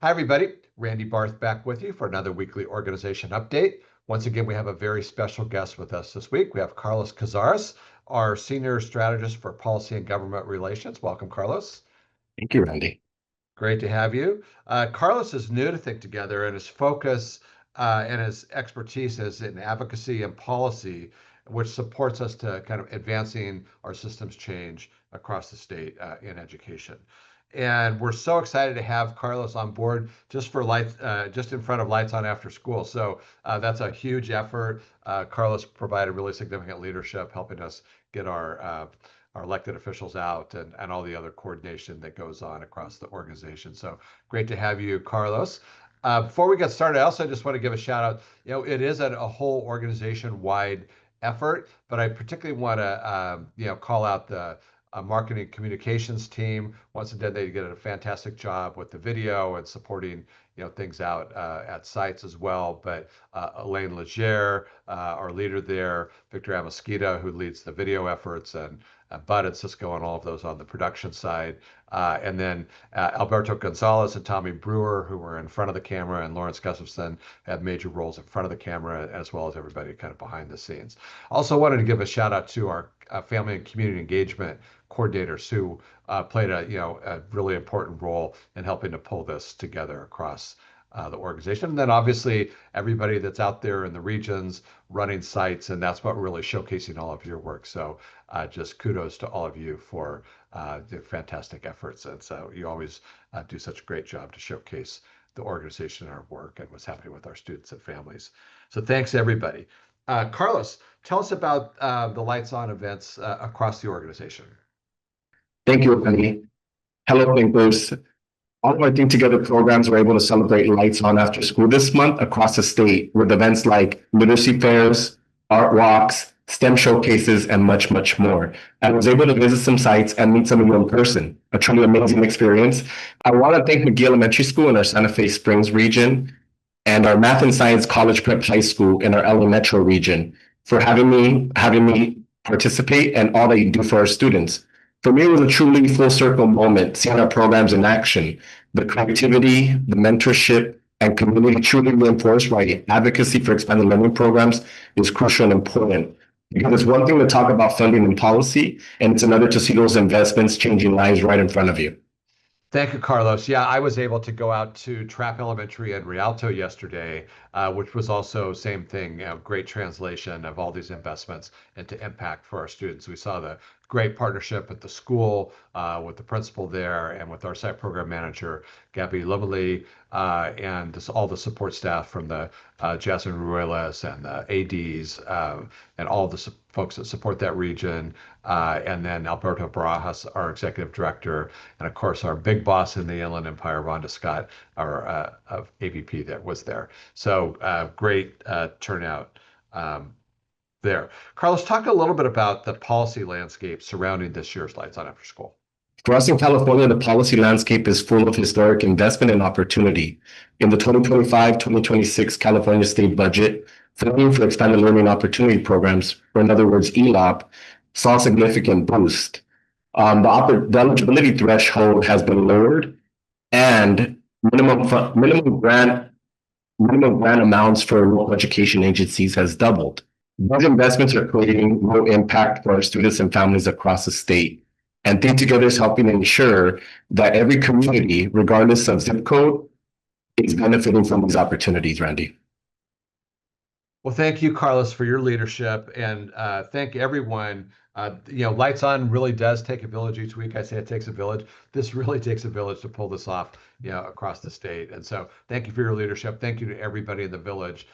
Hi, everybody. Randy Barth back with you for another weekly organization update. Once again, we have a very special guest with us this week. We have Carlos Cazares, our Senior Strategist for Policy and Government Relations. Welcome, Carlos. Thank you, Randy. Great to have you. Carlos is new to Think Together, and his focus and his expertise is in advocacy and policy, which supports us to kind of advancing our systems change across the state in education. And we're so excited to have Carlos on board just for lights, just in front of Lights On After School. So that's a huge effort. Carlos provided really significant leadership, helping us get our elected officials out and all the other coordination that goes on across the organization. So great to have you, Carlos. Before we get started, I also just want to give a shout out. It is a whole organization-wide effort, but I particularly want to, call out the marketing communications team. Once again, they did a fantastic job with the video and supporting, things out at sites as well. But Elaine Legere, our leader there, Victor Amosquita, who leads the video efforts, and Bud and Cisco and all of those on the production side. And then Alberto Gonzalez and Tommy Brewer, who were in front of the camera, and Lawrence Gustafson had major roles in front of the camera, as well as everybody kind of behind the scenes. Also wanted to give a shout out to our family and community engagement coordinators who played a really important role in helping to pull this together across the organization. And then obviously everybody that's out there in the regions running sites, and that's what we're really showcasing all of your work. So just kudos to all of you for the fantastic efforts. And so you always do such a great job to showcase the organization and our work and what's happening with our students and families. So thanks everybody. Carlos, tell us about the Lights On events across the organization. Thank you, Randy. Hello, thinkers. All of our Think Together programs were able to celebrate Lights On After School this month across the state with events like literacy fairs, art walks, STEM showcases, and much, much more. I was able to visit some sites and meet some of you in person, a truly amazing experience. I want to thank McGee Elementary School in our Santa Fe Springs region and our Math and Science College Prep High School in our LA Metro region for having me participate and all that you do for our students. For me, it was a truly full circle moment, seeing our programs in action. The creativity, the mentorship, and community truly reinforced why advocacy for expanded learning programs is crucial and important. Because it's one thing to talk about funding and policy, and it's another to see those investments changing lives right in front of you. Thank you, Carlos. Yeah, I was able to go out to Trapp Elementary and Rialto yesterday, which was also same thing, great translation of all these investments into impact for our students. We saw the great partnership with the school, with the principal there, and with our site program manager, Gabby Lumley, and all the support staff from the Jasmine Ruelas and the ADs, and all the folks that support that region. And then Alberto Barajas, our executive director, and of course our big boss in the Inland Empire, Rhonda Scott, our AVP that was there. So great turnout there. Carlos, talk a little bit about the policy landscape surrounding this year's Lights On After School. For us in California, the policy landscape is full of historic investment and opportunity. In the 2025-2026 California state budget, funding for expanded learning opportunity programs, or in other words, ELOP, saw a significant boost. The eligibility threshold has been lowered, and minimum grant amounts for local education agencies has doubled. These investments are creating real impact for our students and families across the state. And Think Together is helping ensure that every community, regardless of zip code, is benefiting from these opportunities, Randy. Well, thank you, Carlos, for your leadership, and thank everyone. Lights On really does take a village each week. I say it takes a village. This really takes a village to pull this off, across the state. And so thank you for your leadership. Thank you to everybody in the village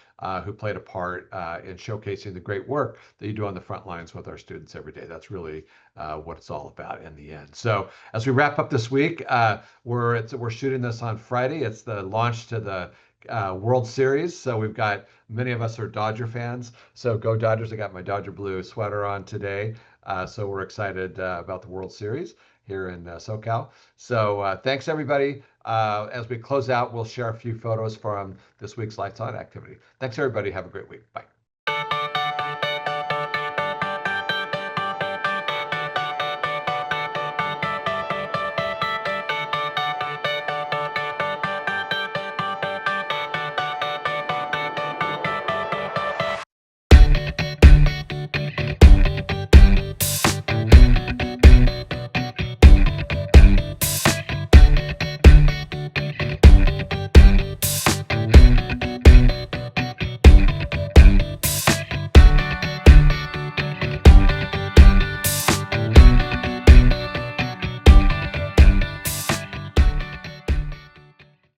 who played a part in showcasing the great work that you do on the front lines with our students every day. That's really what it's all about in the end. So as we wrap up this week, we're shooting this on Friday. It's the launch to the World Series. So we've got many of us are Dodger fans. So go Dodgers. I got my Dodger blue sweater on today. So we're excited about the World Series here in SoCal. So thanks everybody. As we close out, we'll share a few photos from this week's Lights On activity. Thanks everybody. Have a great week. Bye.